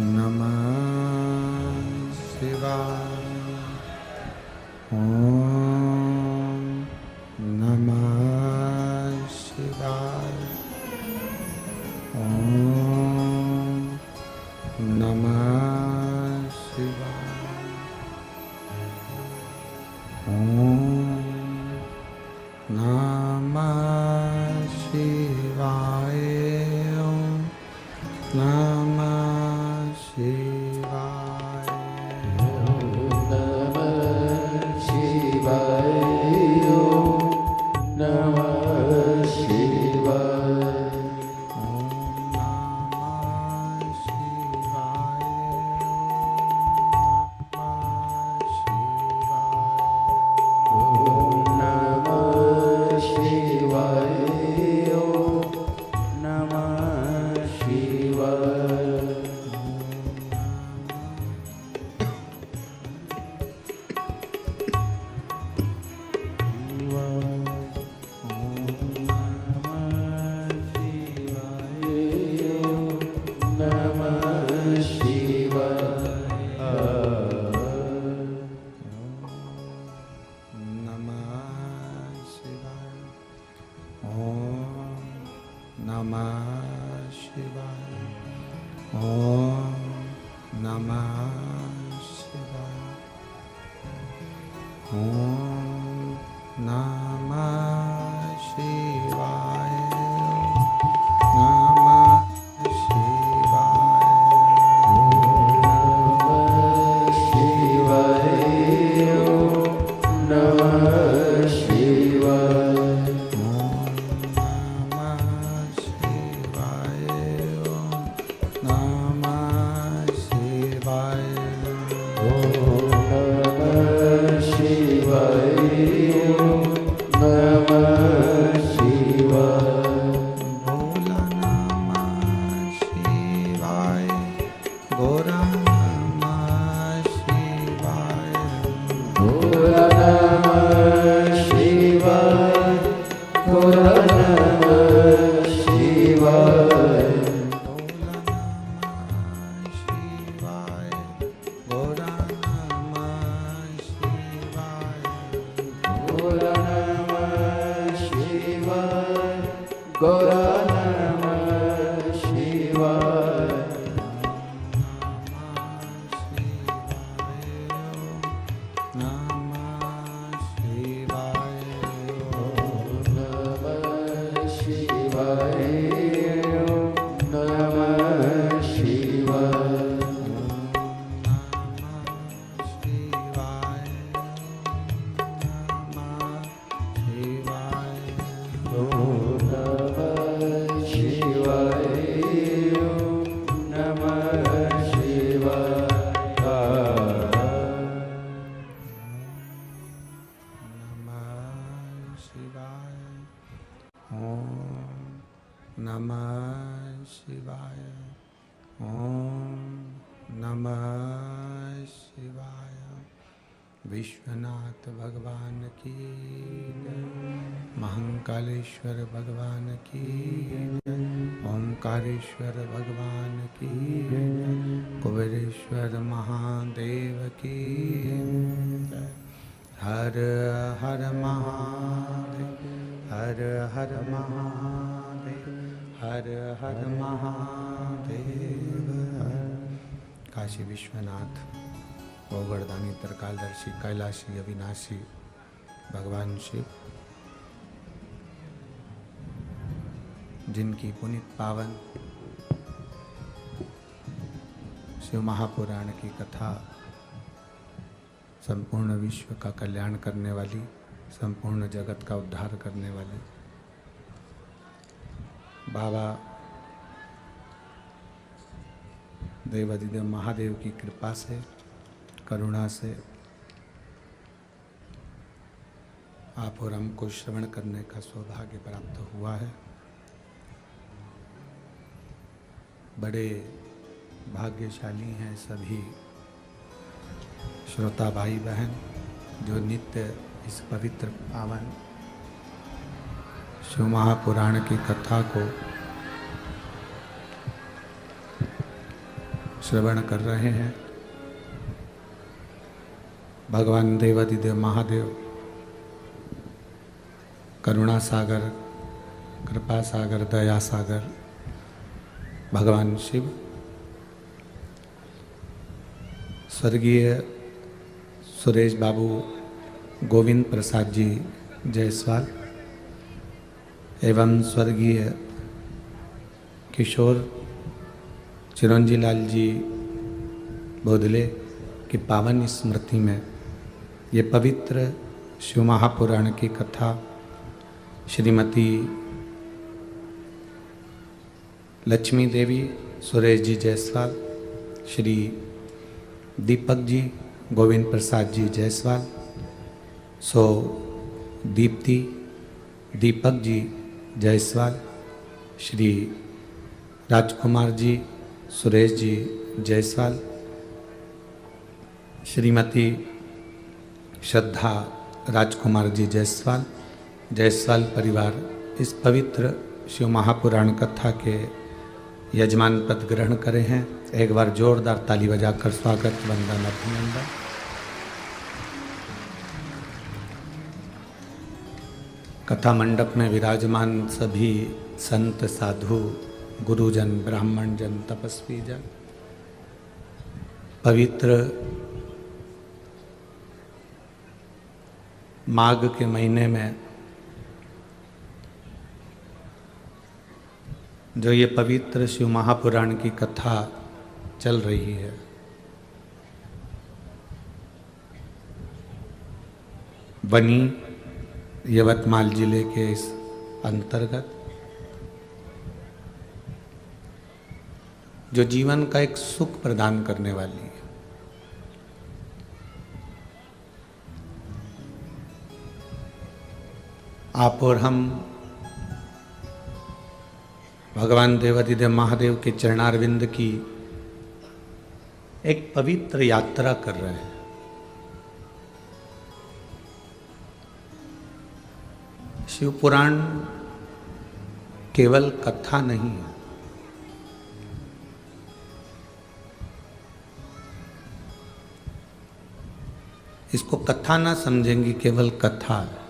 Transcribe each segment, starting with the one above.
नमः शिवाय। ओम नमः शिवाय। ओम नमः शिवाय। ओम नमः शिवाय। ओम नमः शिवाय। विश्वनाथ भगवान की जय। महाकालेश्वर भगवान की जय। ओंकारेश्वर भगवान की जय। कुबेरेश्वर महादेव की जय। हर हर महादेव, हर हर महादेव, हर हर महादेव। काशी विश्वनाथ, गोवर्धनी, त्रिकालदर्शी, कैलाशी, अविनाशी भगवान शिव, जिनकी पुनीत पावन शिव महापुराण की कथा संपूर्ण विश्व का कल्याण करने वाली, संपूर्ण जगत का उद्धार करने वाली बाबा देवाधिदेव महादेव की कृपा से, करुणा से आप और हमको श्रवण करने का सौभाग्य प्राप्त हुआ है। बड़े भाग्यशाली हैं सभी श्रोता भाई बहन जो नित्य इस पवित्र पावन शिव महापुराण की कथा को श्रवण कर रहे हैं भगवान देवाधिदेव महादेव करुणा सागर, कृपा सागर, दया सागर भगवान शिव स्वर्गीय सुरेश बाबू गोविंद प्रसाद जी जायसवाल एवं स्वर्गीय किशोर चिरंजी लाल जी बोधले की पावन स्मृति में ये पवित्र शिव महापुराण की कथा श्रीमती लक्ष्मी देवी सुरेश जी जायसवाल, श्री दीपक जी गोविंद प्रसाद जी जायसवाल, सो दीप्ति दीपक जी जायसवाल, श्री राजकुमार जी सुरेश जी जायसवाल, श्रीमती श्रद्धा राजकुमार जी जायसवाल, जायसवाल परिवार इस पवित्र शिव महापुराण कथा के यजमान पद ग्रहण करे हैं। एक बार जोरदार ताली बजाकर स्वागत वंदन अभिनंदन। कथा मंडप में विराजमान सभी संत साधु गुरुजन ब्राह्मण जन तपस्वी जन पवित्र माघ के महीने में जो ये पवित्र शिव महापुराण की कथा चल रही है, बनी यवतमाल जिले के इस अंतर्गत जो जीवन का एक सुख प्रदान करने वाली है। आप और हम भगवान देवाधिदेव महादेव के चरणारविंद की एक पवित्र यात्रा कर रहे हैं। शिव पुराण केवल कथा नहीं है, इसको कथा ना समझेंगे, केवल कथा है।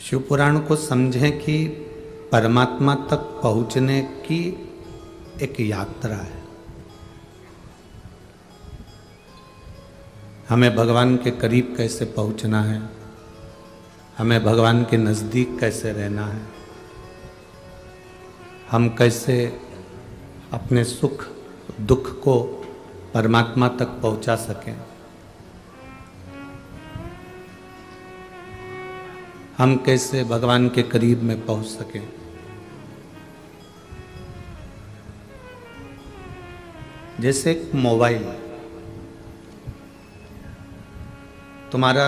शिव पुराण को समझें कि परमात्मा तक पहुंचने की एक यात्रा है। हमें भगवान के करीब कैसे पहुंचना है, हमें भगवान के नज़दीक कैसे रहना है, हम कैसे अपने सुख दुख को परमात्मा तक पहुंचा सकें, हम कैसे भगवान के करीब में पहुंच सकें। जैसे एक मोबाइल तुम्हारा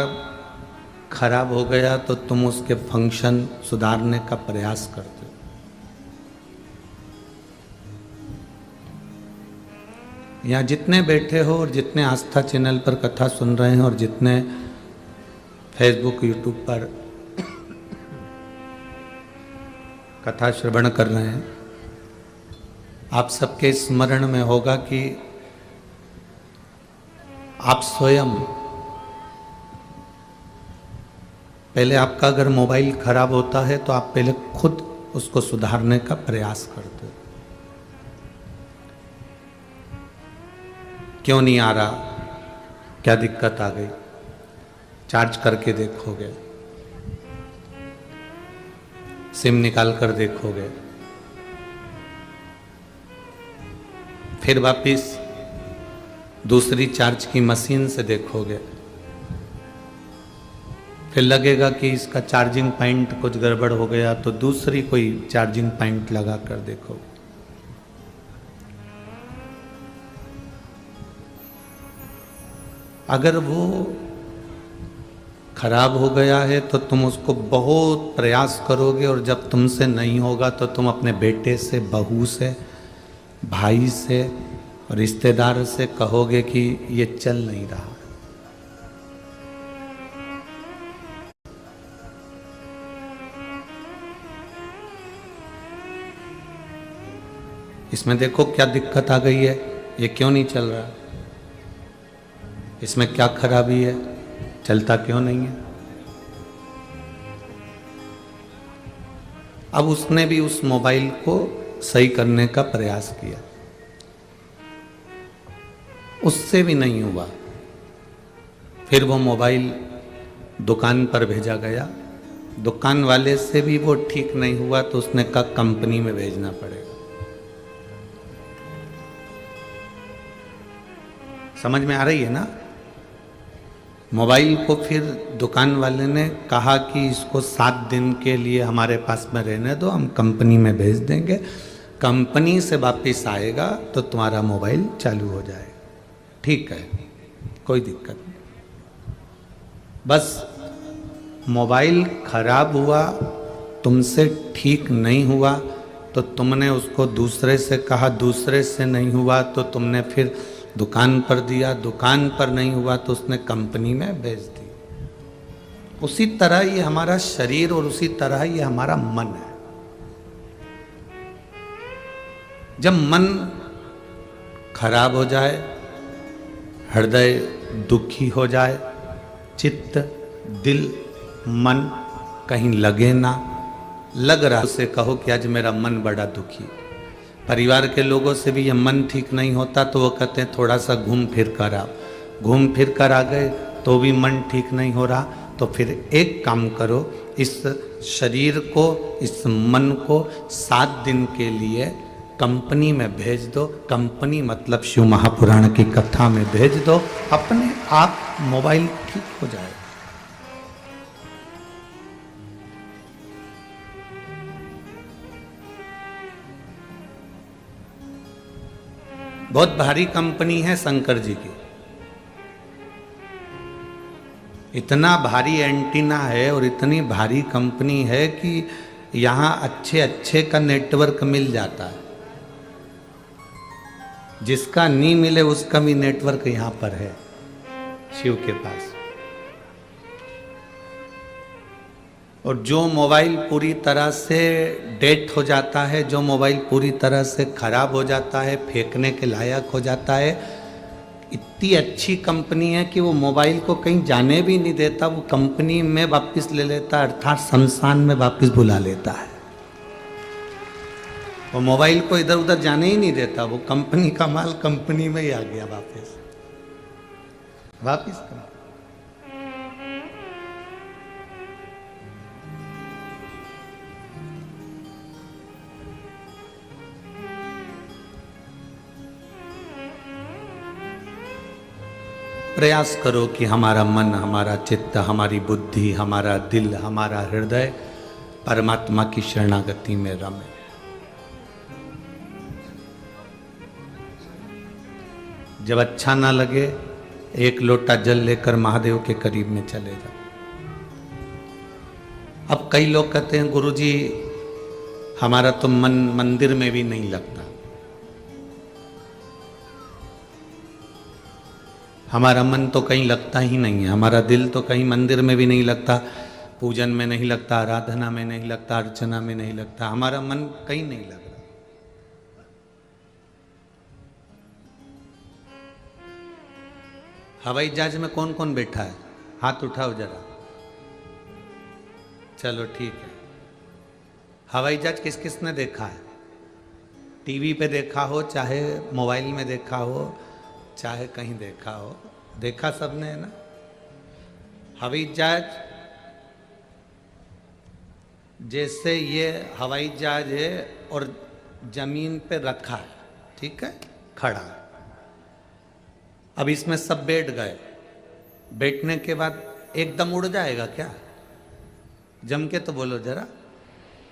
खराब हो गया तो तुम उसके फंक्शन सुधारने का प्रयास करते हो। यहाँ जितने बैठे हो और जितने आस्था चैनल पर कथा सुन रहे हैं और जितने फेसबुक यूट्यूब पर कथा श्रवण कर रहे हैं, आप सबके स्मरण में होगा कि आप स्वयं पहले आपका अगर मोबाइल खराब होता है तो आप पहले खुद उसको सुधारने का प्रयास करते हो। क्यों नहीं आ रहा, क्या दिक्कत आ गई, चार्ज करके देखोगे, सिम निकाल कर देखोगे, फिर वापिस दूसरी चार्ज की मशीन से देखोगे, फिर लगेगा कि इसका चार्जिंग पॉइंट कुछ गड़बड़ हो गया तो दूसरी कोई चार्जिंग पॉइंट लगा कर देखो। अगर वो खराब हो गया है तो तुम उसको बहुत प्रयास करोगे और जब तुमसे नहीं होगा तो तुम अपने बेटे से, बहू से, भाई से, रिश्तेदार से कहोगे कि ये चल नहीं रहा। इसमें देखो क्या दिक्कत आ गई है, ये क्यों नहीं चल रहा, इसमें क्या खराबी है, चलता क्यों नहीं है। अब उसने भी उस मोबाइल को सही करने का प्रयास किया, उससे भी नहीं हुआ। फिर वो मोबाइल दुकान पर भेजा गया, दुकान वाले से भी वो ठीक नहीं हुआ तो उसने कहा कंपनी में भेजना पड़ेगा। समझ में आ रही है ना। मोबाइल को फिर दुकान वाले ने कहा कि इसको 7 दिन के लिए हमारे पास में रहने दो, हम कंपनी में भेज देंगे, कंपनी से वापस आएगा तो तुम्हारा मोबाइल चालू हो जाएगा। ठीक है, कोई दिक्कत नहीं। बस मोबाइल खराब हुआ, तुमसे ठीक नहीं हुआ तो तुमने उसको दूसरे से कहा, दूसरे से नहीं हुआ तो तुमने फिर दुकान पर दिया, दुकान पर नहीं हुआ तो उसने कंपनी में भेज दी। उसी तरह ये हमारा शरीर और उसी तरह ये हमारा मन है। जब मन खराब हो जाए, हृदय दुखी हो जाए, चित्त, दिल, मन कहीं लगे ना, लग रहा उसे कहो कि आज मेरा मन बड़ा दुखी। परिवार के लोगों से भी ये मन ठीक नहीं होता तो वो कहते हैं थोड़ा सा घूम फिर कर आओ, घूम फिर कर आ गए तो भी मन ठीक नहीं हो रहा, तो फिर एक काम करो, इस शरीर को, इस मन को 7 दिन के लिए कंपनी में भेज दो। कंपनी मतलब शिव महापुराण की कथा में भेज दो, अपने आप मोबाइल ठीक हो जाएगा। बहुत भारी कंपनी है शंकर जी की, इतना भारी एंटीना है और इतनी भारी कंपनी है कि यहाँ अच्छे अच्छे का नेटवर्क मिल जाता है, जिसका नहीं मिले उसका भी नेटवर्क यहाँ पर है शिव के पास। और जो मोबाइल पूरी तरह से डेड हो जाता है, जो मोबाइल पूरी तरह से खराब हो जाता है, फेंकने के लायक हो जाता है, इतनी अच्छी कंपनी है कि वो मोबाइल को कहीं जाने भी नहीं देता, वो कंपनी में वापस ले लेता है, अर्थात शमशान में वापस बुला लेता है। वो मोबाइल को इधर उधर जाने ही नहीं देता, वो कंपनी का माल कंपनी में ही आ गया वापस वापस। प्रयास करो कि हमारा मन, हमारा चित्त, हमारी बुद्धि, हमारा दिल, हमारा हृदय परमात्मा की शरणागति में रमे। जब अच्छा ना लगे, एक लोटा जल लेकर महादेव के करीब में चले जाओ। अब कई लोग कहते हैं गुरुजी हमारा तो मन मंदिर में भी नहीं लगता, हमारा मन तो कहीं लगता ही नहीं है, हमारा दिल तो कहीं मंदिर में भी नहीं लगता, पूजन में नहीं लगता, आराधना में नहीं लगता, अर्चना में नहीं लगता, हमारा मन कहीं नहीं लग रहा। हवाई जहाज में कौन कौन बैठा है? हाथ उठाओ जरा। चलो ठीक है। हवाई जहाज किस किस ने देखा है? टीवी पे देखा हो, चाहे मोबाइल में देखा हो, चाहे कहीं देखा हो, देखा सबने है ना। हवाई जहाज जैसे ये हवाई जहाज है और जमीन पे रखा है, ठीक है, खड़ा। अब इसमें सब बैठ गए, बैठने के बाद एकदम उड़ जाएगा क्या? जम के तो बोलो जरा,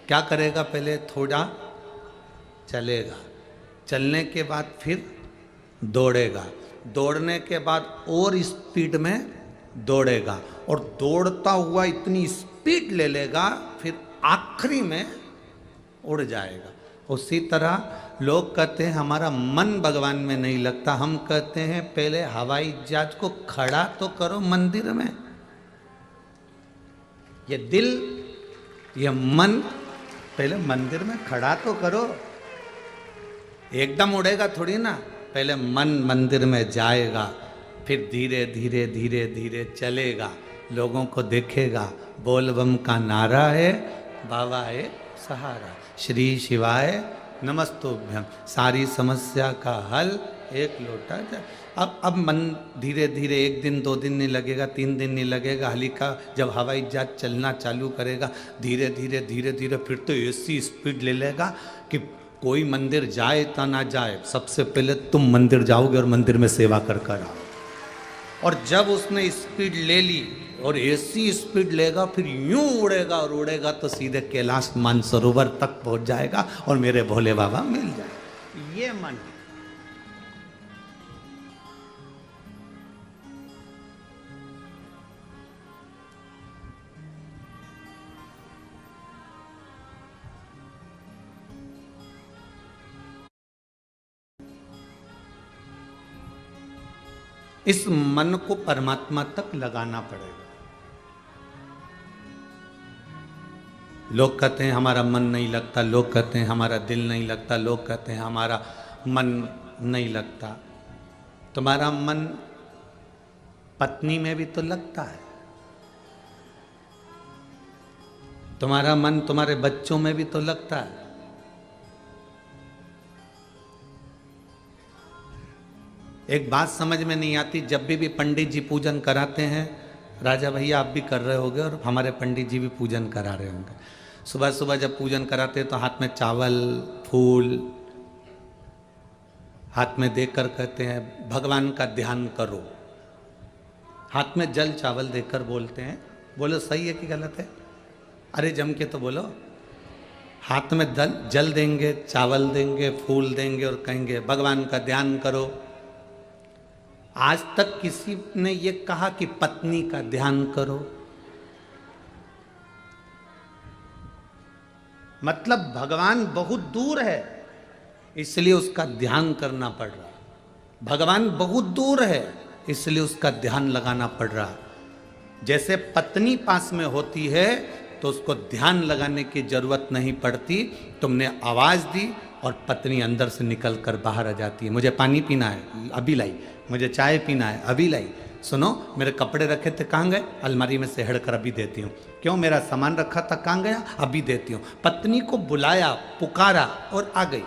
क्या करेगा? पहले थोड़ा चलेगा, चलने के बाद फिर दौड़ेगा, दौड़ने के बाद और स्पीड में दौड़ेगा और दौड़ता हुआ इतनी स्पीड ले लेगा, फिर आखिरी में उड़ जाएगा। उसी तरह लोग कहते हैं हमारा मन भगवान में नहीं लगता, हम कहते हैं पहले हवाई जहाज को खड़ा तो करो मंदिर में। ये दिल, ये मन पहले मंदिर में खड़ा तो करो। एकदम उड़ेगा थोड़ी ना, पहले मन मंदिर में जाएगा, फिर धीरे धीरे धीरे धीरे चलेगा, लोगों को देखेगा, बोल बम का नारा है, बाबा है सहारा, श्री शिवाय नमस्तुभ्यम, सारी समस्या का हल एक लोटा जाए। अब मन धीरे धीरे, एक दिन 2 दिन नहीं लगेगा, 3 दिन नहीं लगेगा, हल्का जब हवाई जहाज चलना चालू करेगा, धीरे धीरे धीरे धीरे फिर तो ऐसी स्पीड ले लेगा कि कोई मंदिर जाए ता ना जाए, सबसे पहले तुम मंदिर जाओगे और मंदिर में सेवा कर कर आओ। और जब उसने स्पीड ले ली और ऐसी स्पीड लेगा, फिर यूं उड़ेगा और उड़ेगा तो सीधे कैलाश मानसरोवर तक पहुंच जाएगा और मेरे भोले बाबा मिल जाए। ये मन है। इस मन को परमात्मा तक लगाना पड़ेगा। लोग कहते हैं हमारा मन नहीं लगता, लोग कहते हैं हमारा दिल नहीं लगता, लोग कहते हैं हमारा मन नहीं लगता। तुम्हारा मन पत्नी में भी तो लगता है, तुम्हारा मन तुम्हारे बच्चों में भी तो लगता है। एक बात समझ में नहीं आती, जब भी पंडित जी पूजन कराते हैं, राजा भैया आप भी कर रहे होंगे और हमारे पंडित जी भी पूजन करा रहे होंगे, सुबह सुबह जब पूजन कराते हैं तो हाथ में चावल फूल हाथ में देकर कहते हैं भगवान का ध्यान करो। हाथ में जल चावल देकर बोलते हैं, बोलो सही है कि गलत है? अरे जम के तो बोलो। हाथ में जल देंगे, चावल देंगे, फूल देंगे और कहेंगे भगवान का ध्यान करो। आज तक किसी ने ये कहा कि पत्नी का ध्यान करो? मतलब भगवान बहुत दूर है, इसलिए उसका ध्यान करना पड़ रहा। भगवान बहुत दूर है, इसलिए उसका ध्यान लगाना पड़ रहा। जैसे पत्नी पास में होती है तो उसको ध्यान लगाने की जरूरत नहीं पड़ती। तुमने आवाज दी और पत्नी अंदर से निकल कर बाहर आ जाती है। मुझे पानी पीना है, अभी लाई। मुझे चाय पीना है, अभी लाई। सुनो, मेरे कपड़े रखे थे कहाँ गए? अलमारी में से हेड़ कर अभी देती हूँ। क्यों? मेरा सामान रखा था कहाँ गया? अभी देती हूँ। पत्नी को बुलाया, पुकारा और आ गई।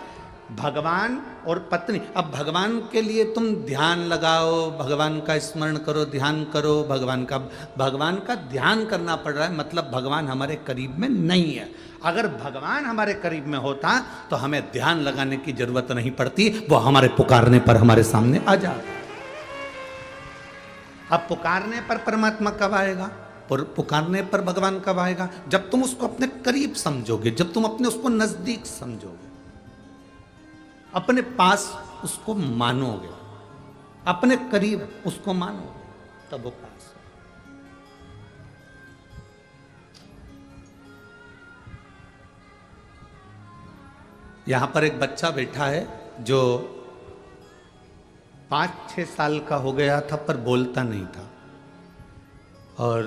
भगवान और पत्नी। अब भगवान के लिए तुम ध्यान लगाओ, भगवान का स्मरण करो, ध्यान करो, भगवान का ध्यान करना पड़ रहा है, मतलब भगवान हमारे करीब में नहीं है। अगर भगवान हमारे करीब में होता तो हमें ध्यान लगाने की जरूरत नहीं पड़ती, वो हमारे पुकारने पर हमारे सामने आ जाए। अब पुकारने पर परमात्मा कब आएगा? पुकारने पर भगवान कब आएगा? जब तुम उसको अपने करीब समझोगे, जब तुम अपने उसको नजदीक समझोगे, अपने पास उसको मानोगे, अपने करीब उसको मानोगे, तब वो पास। यहां पर एक बच्चा बैठा है जो 5-6 साल का हो गया था पर बोलता नहीं था, और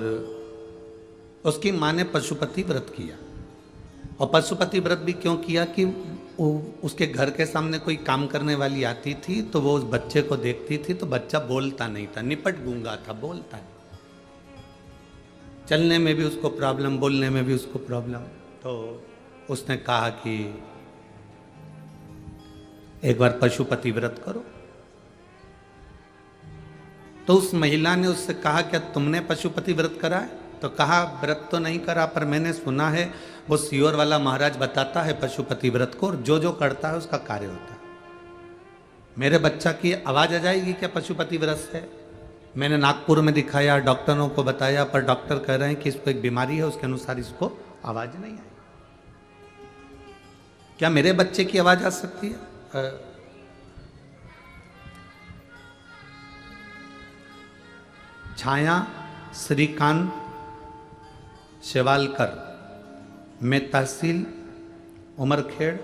उसकी माँ ने पशुपति व्रत किया। और पशुपति व्रत भी क्यों किया कि उसके घर के सामने कोई काम करने वाली आती थी तो वो उस बच्चे को देखती थी तो बच्चा बोलता नहीं था, निपट गूंगा था, बोलता नहीं। चलने में भी उसको प्रॉब्लम, बोलने में भी उसको प्रॉब्लम। तो उसने कहा कि एक बार पशुपति व्रत करो। तो उस महिला ने उससे कहा क्या तुमने पशुपति व्रत करा है? तो कहा व्रत तो नहीं करा, पर मैंने सुना है वो सीहोर वाला महाराज बताता है पशुपति व्रत को, और जो जो करता है उसका कार्य होता है। मेरे बच्चा की आवाज आ जाएगी क्या पशुपति व्रत से? मैंने नागपुर में दिखाया, डॉक्टरों को बताया, पर डॉक्टर कह रहे हैं कि इसको एक बीमारी है, उसके अनुसार इसको आवाज नहीं आई। क्या मेरे बच्चे की आवाज आ सकती है? छाया श्रीकांत शेवालकर, मैं तहसील उमरखेड़,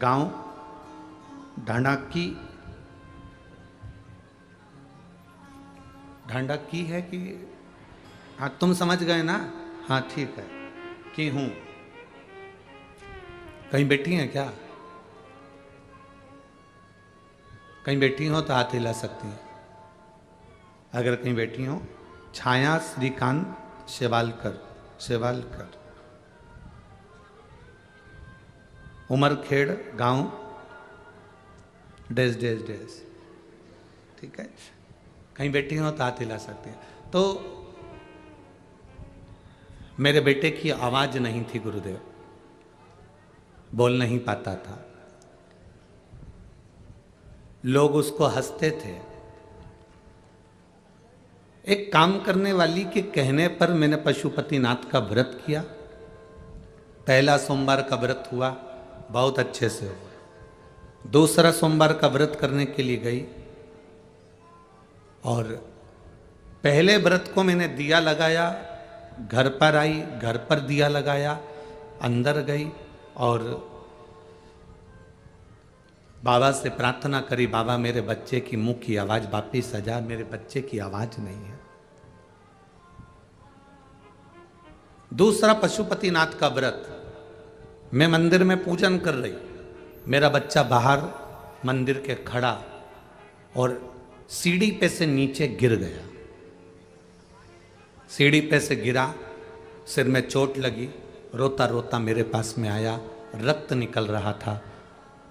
गांव ढांडाकी है कि हाँ तुम समझ गए ना? हाँ ठीक है कि हूँ। कहीं बैठी हैं क्या? कहीं बैठी हो तो हाथ हिला सकती हैं। अगर कहीं बैठी हो, छाया श्रीकांत शेवालकर, शेवालकर, उमरखेड़ गांव डैश डैश डैश, ठीक है। कहीं बैठी हो तो हाथ हिला सकते हैं। तो मेरे बेटे की आवाज नहीं थी गुरुदेव, बोल नहीं पाता था, लोग उसको हंसते थे। एक काम करने वाली के कहने पर मैंने पशुपतिनाथ का व्रत किया। पहला सोमवार का व्रत हुआ, बहुत अच्छे से हुआ। दूसरा सोमवार का व्रत करने के लिए गई और पहले व्रत को मैंने दिया लगाया, घर पर आई, घर पर दिया लगाया, अंदर गई और बाबा से प्रार्थना करी, बाबा मेरे बच्चे की मुंह की आवाज वापिस आ जा, मेरे बच्चे की आवाज नहीं है। दूसरा पशुपतिनाथ का व्रत, मैं मंदिर में पूजन कर रही, मेरा बच्चा बाहर मंदिर के खड़ा और सीढ़ी पे से नीचे गिर गया। सीढ़ी पे से गिरा, सिर में चोट लगी, रोता रोता मेरे पास में आया, रक्त निकल रहा था।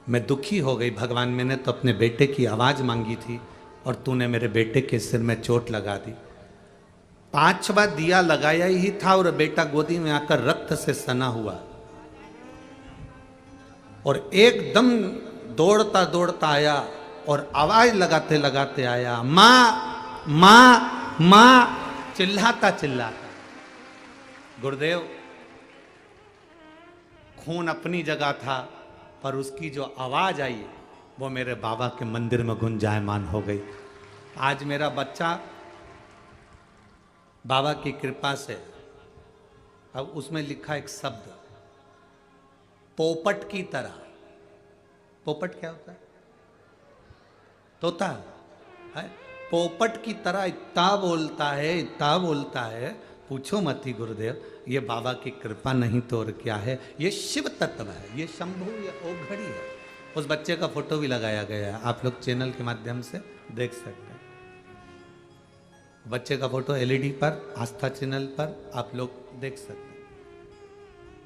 मैं दुखी हो गई, भगवान मैंने तो अपने बेटे की आवाज मांगी थी और तूने मेरे बेटे के सिर में चोट लगा दी। 5वां दिया लगाया ही था और बेटा गोदी में आकर रक्त से सना हुआ और एकदम दौड़ता दौड़ता आया और आवाज लगाते लगाते आया, मां मां मां, चिल्लाता चिल्लाता। गुरुदेव, खून अपनी जगह था पर उसकी जो आवाज आई वो मेरे बाबा के मंदिर में गुंजायमान हो गई। आज मेरा बच्चा बाबा की कृपा से, अब उसमें लिखा एक शब्द, पोपट की तरह। पोपट क्या होता है? तोता है। पोपट की तरह इतना बोलता है, इतना बोलता है, पूछो मत ही गुरुदेव। ये बाबा की कृपा नहीं तो और क्या है। ये शिव तत्व है, ये शंभु या ओघड़ी है। उस बच्चे का फोटो भी लगाया गया है, आप लोग चैनल के माध्यम से देख सकते हैं। बच्चे का फोटो एलईडी पर, आस्था चैनल पर आप लोग देख सकते हैं।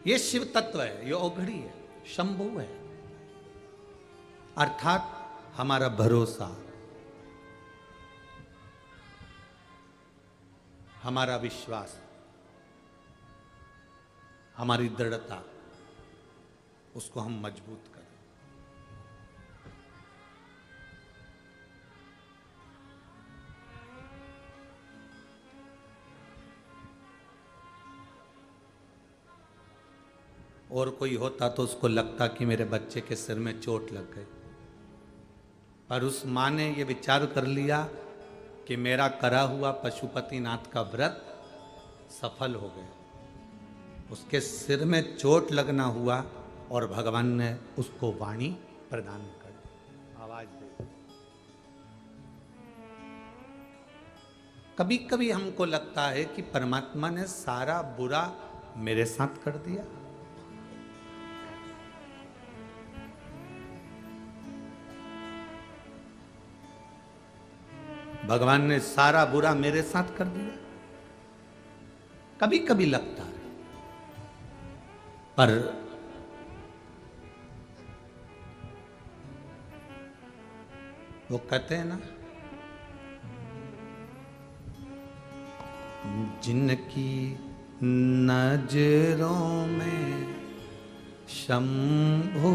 ये शिव तत्व है, ये ओघड़ी है, शंभु है, अर्थात हमारा भरोसा, हमारा विश्वास, हमारी दृढ़ता, उसको हम मजबूत करें। और कोई होता तो उसको लगता कि मेरे बच्चे के सिर में चोट लग गई, पर उस माँ ने ये विचार कर लिया कि मेरा करा हुआ पशुपतिनाथ का व्रत सफल हो गया। उसके सिर में चोट लगना हुआ और भगवान ने उसको वाणी प्रदान कर दी, आवाज दे। कभी कभी हमको लगता है कि परमात्मा ने सारा बुरा मेरे साथ कर दिया। भगवान ने सारा बुरा मेरे साथ कर दिया, कभी कभी लगता है। पर वो कहते हैं ना, जिनकी नजरों में शंभु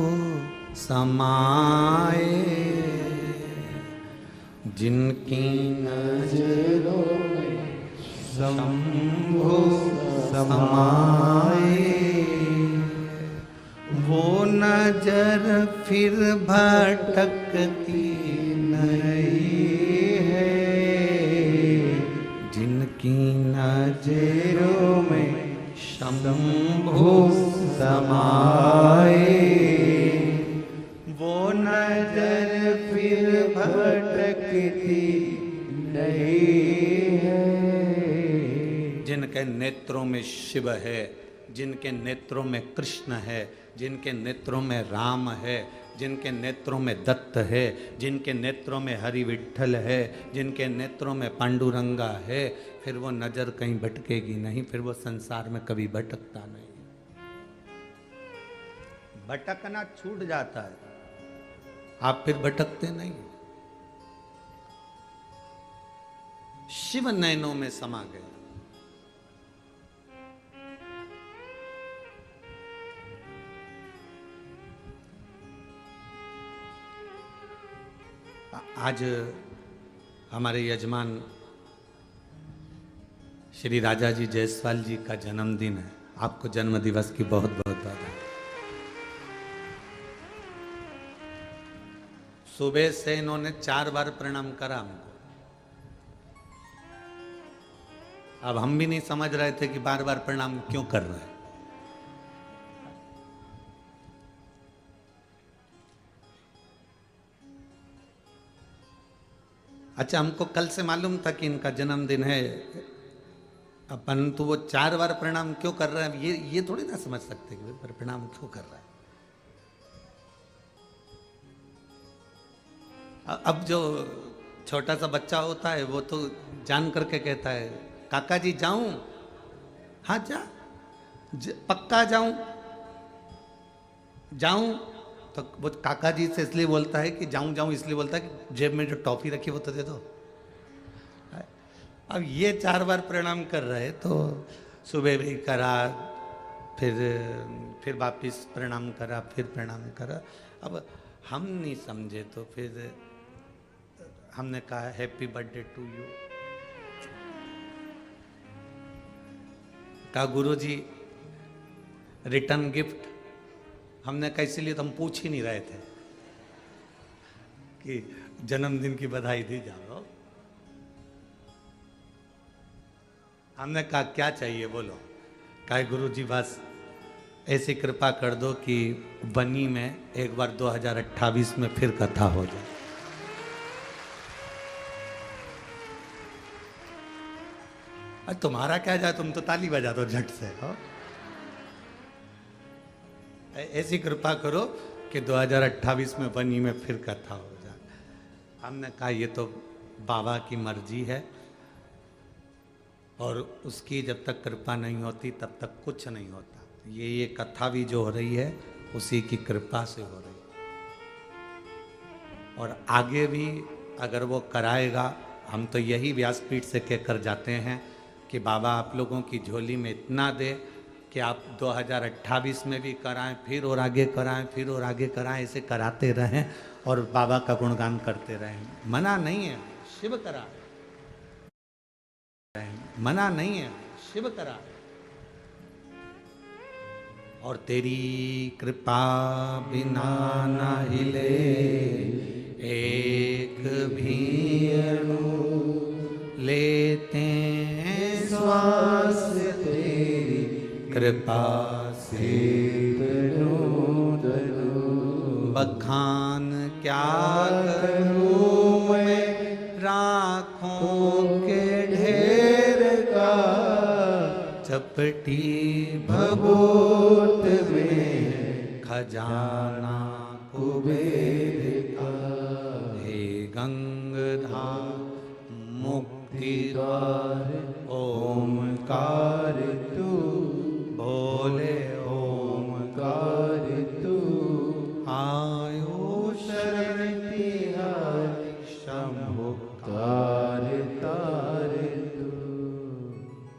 समाए, जिनकी नजरों में शंभु समाए, वो नजर फिर भटकती नहीं है। जिनकी नजरों में शंभु समाए, वो नजर फिर भटकती नहीं है। जिनके नेत्रों में शिव है जिनके नेत्रों में कृष्ण है, जिनके नेत्रों में राम है, जिनके नेत्रों में दत्त है, जिनके नेत्रों में हरि विठ्ठल है, जिनके नेत्रों में पांडुरंगा है, फिर वो नजर कहीं भटकेगी नहीं, फिर वो संसार में कभी भटकता नहीं। भटकना छूट जाता है, आप फिर भटकते नहीं। शिव नयनों में समा गए। आज हमारे यजमान श्री राजा जी जायसवाल जी का जन्मदिन है। आपको जन्म दिवस की बहुत बहुत बधाई। सुबह से इन्होंने 4 बार प्रणाम करा हमको। अब हम भी नहीं समझ रहे थे कि बार बार प्रणाम क्यों कर रहे हैं। अच्छा, हमको कल से मालूम था कि इनका जन्मदिन है, परंतु वो 4 बार प्रणाम क्यों कर रहे हैं ये थोड़ी ना समझ सकते कि प्रणाम क्यों कर रहा है। अब जो छोटा सा बच्चा होता है वो तो जान करके कहता है काका जी जाऊं, हाँ जा, पक्का जाऊं। तो वो काका जी से इसलिए बोलता है कि जाऊं जाऊं, इसलिए बोलता है कि जेब में जो टॉफी रखी वो तो दे दो। अब ये 4 बार प्रणाम कर रहे, तो सुबह भी करा, फिर वापिस प्रणाम करा, फिर प्रणाम करा। अब हम नहीं समझे तो फिर हमने कहा हैप्पी बर्थडे टू यू। कहा गुरुजी रिटर्न गिफ्ट। हमने कहा इसीलिए तो हम पूछ ही नहीं रहे थे कि जन्मदिन की बधाई दी जाओ। हमने कहा क्या चाहिए बोलो। कहा गुरुजी बस ऐसी कृपा कर दो कि बनी में एक बार 2028 में फिर कथा हो जाए। अरे तुम्हारा क्या जाए, तुम तो ताली बजा दो झट से। हो ऐसी कृपा करो कि 2028 में बनी में फिर कथा हो जाए। हमने कहा ये तो बाबा की मर्जी है, और उसकी जब तक कृपा नहीं होती तब तक कुछ नहीं होता। ये कथा भी जो हो रही है उसी की कृपा से हो रही है, और आगे भी अगर वो कराएगा, हम तो यही व्यासपीठ से कहकर जाते हैं कि बाबा आप लोगों की झोली में इतना दे कि आप 2028 में भी कराएं, फिर और आगे कराएं, फिर और आगे कराएं, ऐसे कराते रहें और बाबा का गुणगान करते रहें। मना नहीं है, शिव करा, मना नहीं है, शिव करा। और तेरी कृपा बिना न हिले एक भी अणु, लेते हैं श्वास तेरी कृपा से बखान क्या करूं मैं राखों के ढेर का, चपटी भभूत में खजाना कुबेर का। हे गंगाधार मुक्ति द्वार ओमकार तू, बोले ओमकार तू, आयो शरण तिहारी शंभु तार तार तू।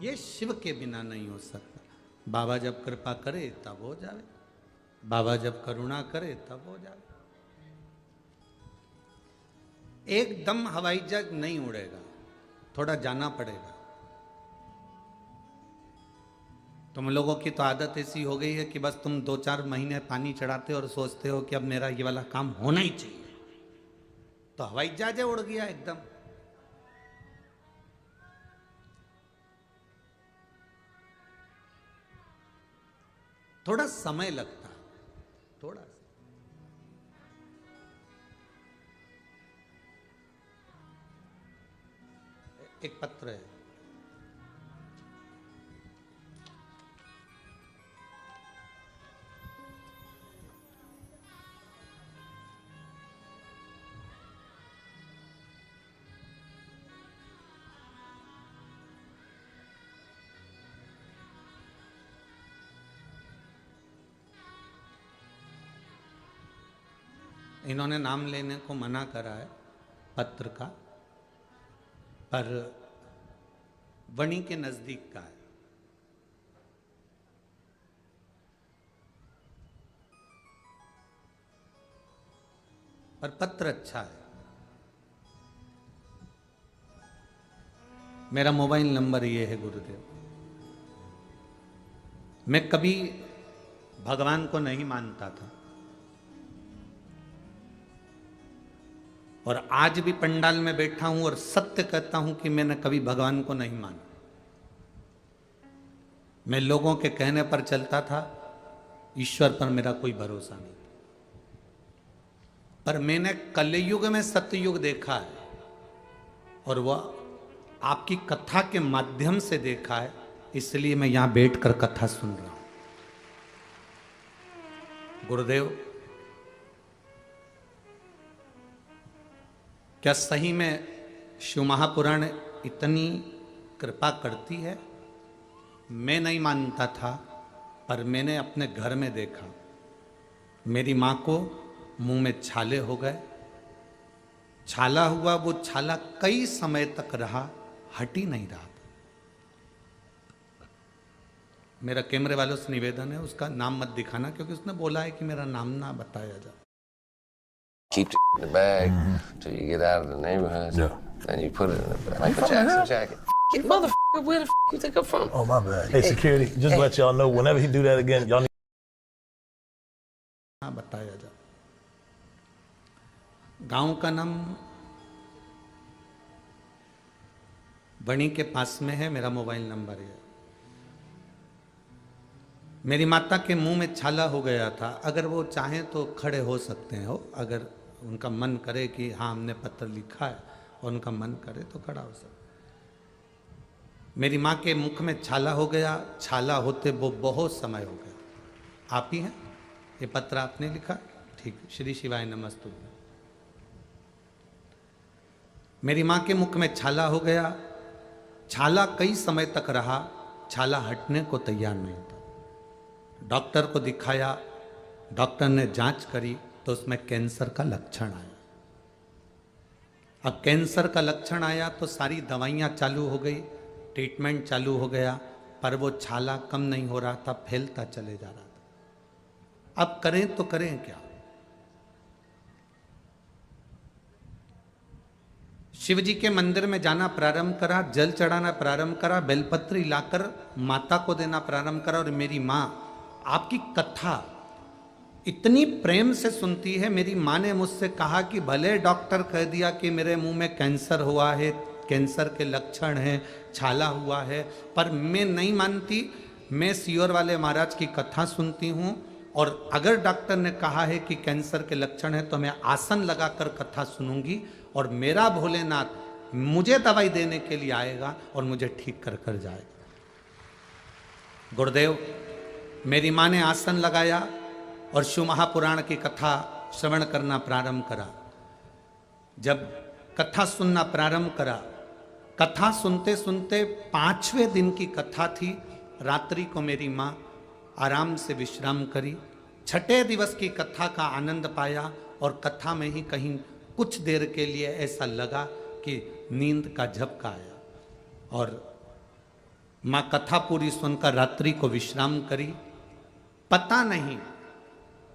ये शिव के बिना नहीं हो सकता। बाबा जब कृपा करे तब हो जाए, बाबा जब करुणा करे तब हो जाए। एकदम हवाई जहाज नहीं उड़ेगा, थोड़ा जाना पड़ेगा। तुम लोगों की तो आदत ऐसी हो गई है कि बस तुम 2-4 महीने पानी चढ़ाते हो और सोचते हो कि अब मेरा ये वाला काम होना ही चाहिए, तो हवाई जहाज उड़ गया एकदम। थोड़ा समय लगता है, थोड़ा सा। एक पत्र है, इन्होंने नाम लेने को मना करा है पत्र का, पर वणी के नजदीक का है। पर पत्र अच्छा है। मेरा मोबाइल नंबर ये है गुरुदेव। मैं कभी भगवान को नहीं मानता था और आज भी पंडाल में बैठा हूं और सत्य कहता हूं कि मैंने कभी भगवान को नहीं माना। मैं लोगों के कहने पर चलता था, ईश्वर पर मेरा कोई भरोसा नहीं। पर मैंने कलयुग में सत्ययुग देखा है और वह आपकी कथा के माध्यम से देखा है, इसलिए मैं यहां बैठकर कथा सुन रहा हूं। गुरुदेव, क्या सही में शिव महापुराण इतनी कृपा करती है? मैं नहीं मानता था, पर मैंने अपने घर में देखा। मेरी मां को मुंह में छाले हो गए, छाला हुआ, वो छाला कई समय तक रहा, हट ही नहीं रहा था। मेरा कैमरे वालों से निवेदन है, उसका नाम मत दिखाना, क्योंकि उसने बोला है कि मेरा नाम ना बताया जाए। Keep the in the bag till you get out of the neighborhood. Yeah. Then you put it in a Michael Jackson jacket. Get motherfucker, where the you think I'm from? Oh, my bad. Hey, security, just let y'all know, whenever he do that again, y'all need... हाँ, बताया जाए। गांव का नाम बणी के पास में है, मेरा मोबाइल नंबर है। मेरी माता के मुंह में छाला हो गया था। अगर वो चाहें तो खड़े हो सकते हैं, अगर उनका मन करे कि हाँ हमने पत्र लिखा है और उनका मन करे तो खड़ा हो सकते। मेरी माँ के मुख में छाला हो गया, छाला होते वो बहुत समय हो गया। आप ही हैं? ये पत्र आपने लिखा? ठीक, श्री शिवाय नमस्तुभ्यं। मेरी माँ के मुख में छाला हो गया, छाला कई समय तक रहा, छाला हटने को तैयार नहीं था। डॉक्टर को दिखाया, डॉक्टर ने जांच करी तो उसमें कैंसर का लक्षण आया। अब कैंसर का लक्षण आया तो सारी दवाइयाँ चालू हो गई, ट्रीटमेंट चालू हो गया, पर वो छाला कम नहीं हो रहा था, फैलता चले जा रहा था। अब करें तो करें क्या? शिव जी के मंदिर में जाना प्रारंभ करा, जल चढ़ाना प्रारंभ करा, बेलपत्री लाकर माता को देना प्रारंभ करा। और मेरी माँ आपकी कथा इतनी प्रेम से सुनती है। मेरी माँ ने मुझसे कहा कि भले डॉक्टर कह दिया कि मेरे मुंह में कैंसर हुआ है, कैंसर के लक्षण हैं, छाला हुआ है, पर मैं नहीं मानती। मैं सियोर वाले महाराज की कथा सुनती हूँ और अगर डॉक्टर ने कहा है कि कैंसर के लक्षण है तो मैं आसन लगाकर कथा सुनूंगी और मेरा भोलेनाथ मुझे दवाई देने के लिए आएगा और मुझे ठीक कर कर जाएगा। गुरुदेव, मेरी माँ ने आसन लगाया और शिव महापुराण की कथा श्रवण करना प्रारंभ करा। जब कथा सुनना प्रारंभ करा, कथा सुनते सुनते 5वें दिन की कथा थी। रात्रि को मेरी माँ आराम से विश्राम करी। 6ठे दिवस की कथा का आनंद पाया और कथा में ही कहीं कुछ देर के लिए ऐसा लगा कि नींद का झपका आया और माँ कथा पूरी सुनकर रात्रि को विश्राम करी। पता नहीं,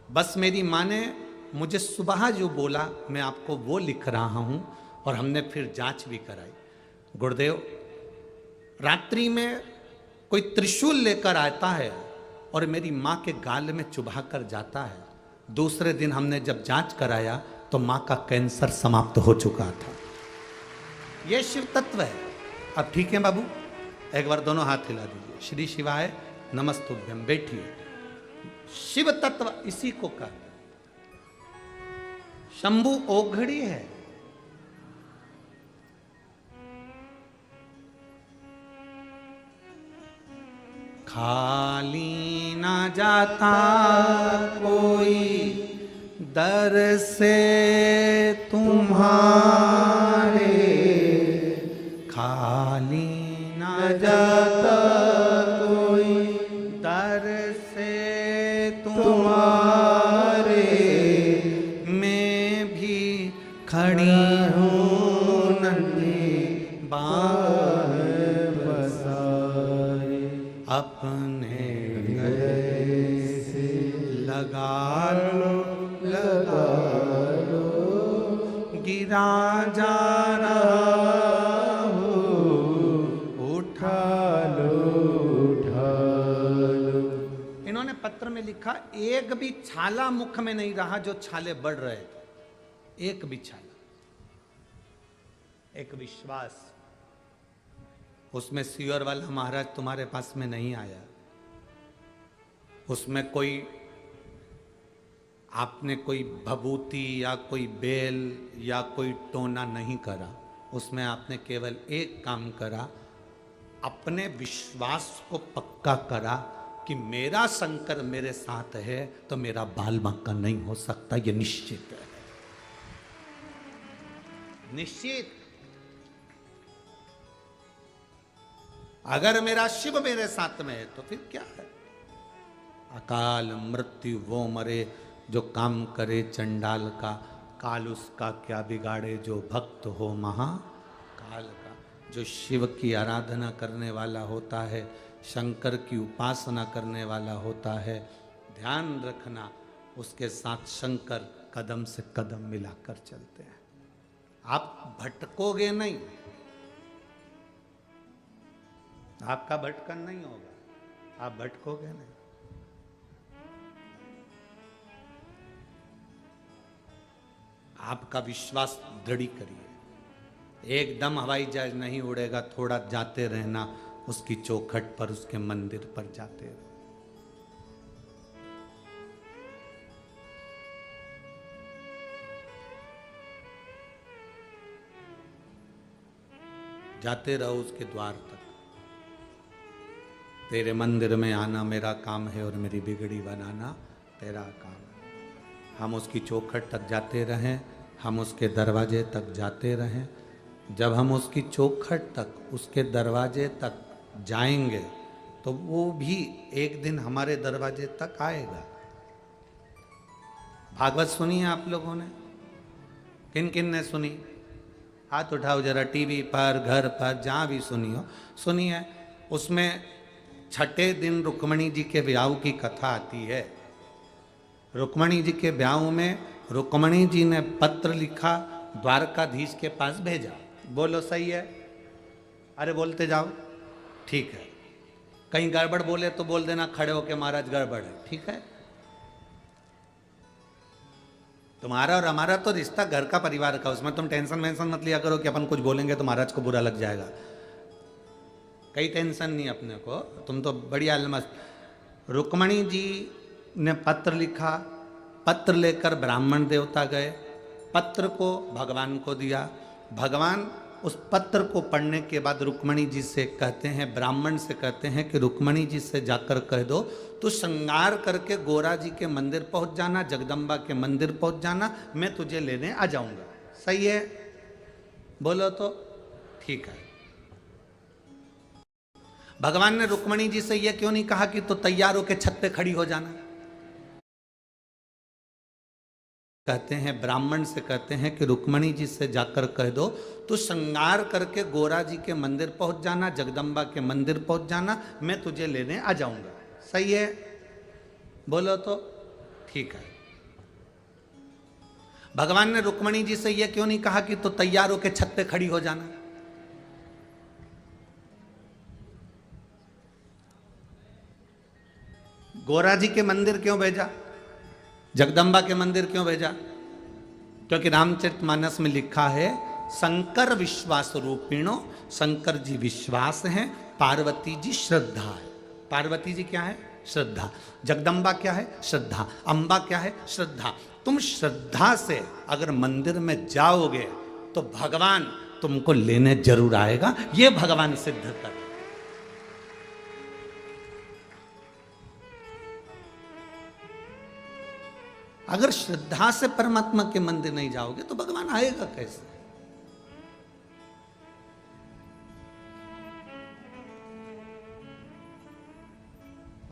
बस मेरी माँ ने मुझे सुबह जो बोला मैं आपको वो लिख रहा हूँ और हमने फिर जांच भी कराई। गुरुदेव, रात्रि में कोई त्रिशूल लेकर आता है और मेरी माँ के गाल में चुभा कर जाता है। दूसरे दिन हमने जब जांच कराया तो माँ का कैंसर समाप्त हो चुका था। ये शिव तत्व है। अब ठीक है बाबू, एक बार दोनों हाथ हिला दीजिए। श्री शिवाय नमस्तुभ्यं। बैठिए। शिव तत्व इसी को कहते हैं। शंभु ओघड़ी है। खाली ना जाता कोई दर से तुम्हारे, खाली ना जाता कोई दर से तुम्हारे, मेरे जा रहा हूँ, उठा लो उठा लो। इन्होंने पत्र में लिखा, एक भी छाला मुख में नहीं रहा जो छाले बढ़ रहे थे, एक भी छाला। एक विश्वास, उसमें सियोर वाला महाराज तुम्हारे पास में नहीं आया, उसमें कोई आपने कोई भभूति या कोई बेल या कोई टोना नहीं करा, उसमें आपने केवल एक काम करा, अपने विश्वास को पक्का करा कि मेरा शंकर मेरे साथ है तो मेरा बाल बांका नहीं हो सकता, यह निश्चित है, निश्चित। अगर मेरा शिव मेरे साथ में है तो फिर क्या है। अकाल मृत्यु वो मरे जो काम करे चंडाल का, काल उसका क्या बिगाड़े जो भक्त हो महाकाल का। जो शिव की आराधना करने वाला होता है, शंकर की उपासना करने वाला होता है, ध्यान रखना उसके साथ शंकर कदम से कदम मिलाकर चलते हैं। आप भटकोगे नहीं, आपका भटकन नहीं होगा, आप भटकोगे नहीं। आपका विश्वास दृढ़ करिए, एकदम हवाई जहाज नहीं उड़ेगा, थोड़ा जाते रहना उसकी चौखट पर, उसके मंदिर पर जाते रहना। जाते रहो उसके द्वार तक। तेरे मंदिर में आना मेरा काम है और मेरी बिगड़ी बनाना तेरा काम है। हम उसकी चौखट तक जाते रहें, हम उसके दरवाजे तक जाते रहें। जब हम उसकी चौखट तक, उसके दरवाजे तक जाएंगे तो वो भी एक दिन हमारे दरवाजे तक आएगा। भागवत सुनी है आप लोगों ने? किन किन ने सुनी? हाथ उठाओ जरा। टीवी पर, घर पर, जहाँ भी सुनी हो, सुनी है। उसमें छठे दिन रुक्मणी जी के ब्याह की कथा आती है। रुक्मणी जी के ब्याह में रुक्मणी जी ने पत्र लिखा, द्वारकाधीश के पास भेजा। बोलो सही है? अरे बोलते जाओ, ठीक है। कहीं गड़बड़ बोले तो बोल देना खड़े होके, महाराज गड़बड़ है, ठीक है। तुम्हारा और हमारा तो रिश्ता घर का, परिवार का, उसमें तुम टेंशन वेंशन मत लिया करो कि अपन कुछ बोलेंगे तो महाराज को बुरा लग जाएगा। कई टेंशन नहीं अपने को, तुम तो बढ़िया मस्त। रुक्मणी जी ने पत्र लिखा, पत्र लेकर ब्राह्मण देवता गए, पत्र को भगवान को दिया। भगवान उस पत्र को पढ़ने के बाद रुक्मणी जी से कहते हैं, ब्राह्मण से कहते हैं कि रुक्मणी जी से जाकर कह दो तू श्रृंगार करके गोरा जी के मंदिर पहुंच जाना, जगदम्बा के मंदिर पहुंच जाना, मैं तुझे लेने आ जाऊंगा। सही है? बोलो तो ठीक है। भगवान ने रुक्मणी जी से यह क्यों नहीं कहा कि तो तैयार होके छत पे खड़ी हो जाना? कहते हैं, ब्राह्मण से कहते हैं कि रुक्मणी जी से जाकर कह दो तू श्रृंगार करके गोरा जी के मंदिर पहुंच जाना, जगदम्बा के मंदिर पहुंच जाना, मैं तुझे लेने आ जाऊंगा। सही है? बोलो तो ठीक है। भगवान ने रुक्मणी जी से यह क्यों नहीं कहा कि तो तैयार होके छत पे खड़ी हो जाना? गोरा जी के मंदिर क्यों भेजा? जगदम्बा के मंदिर क्यों भेजा? क्योंकि रामचरितमानस में लिखा है, शंकर विश्वास रूपिणो, शंकर जी विश्वास हैं, पार्वती जी श्रद्धा है। पार्वती जी क्या है? श्रद्धा। जगदम्बा क्या है? श्रद्धा। अम्बा क्या है? श्रद्धा। तुम श्रद्धा से अगर मंदिर में जाओगे तो भगवान तुमको लेने जरूर आएगा, ये भगवान सिद्ध कर। अगर श्रद्धा से परमात्मा के मंदिर नहीं जाओगे तो भगवान आएगा कैसे?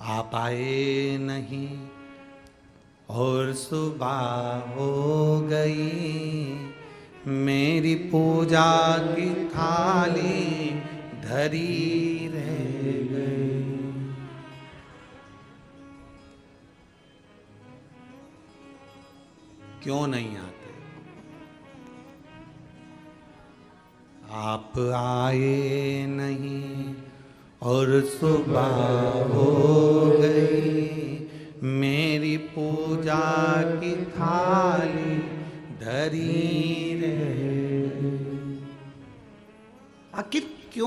आप आए नहीं और सुबह हो गई, मेरी पूजा की थाली धरी रह गई। क्यों नहीं आते? आप आए नहीं और सुबह हो गई, मेरी पूजा की थाली धरी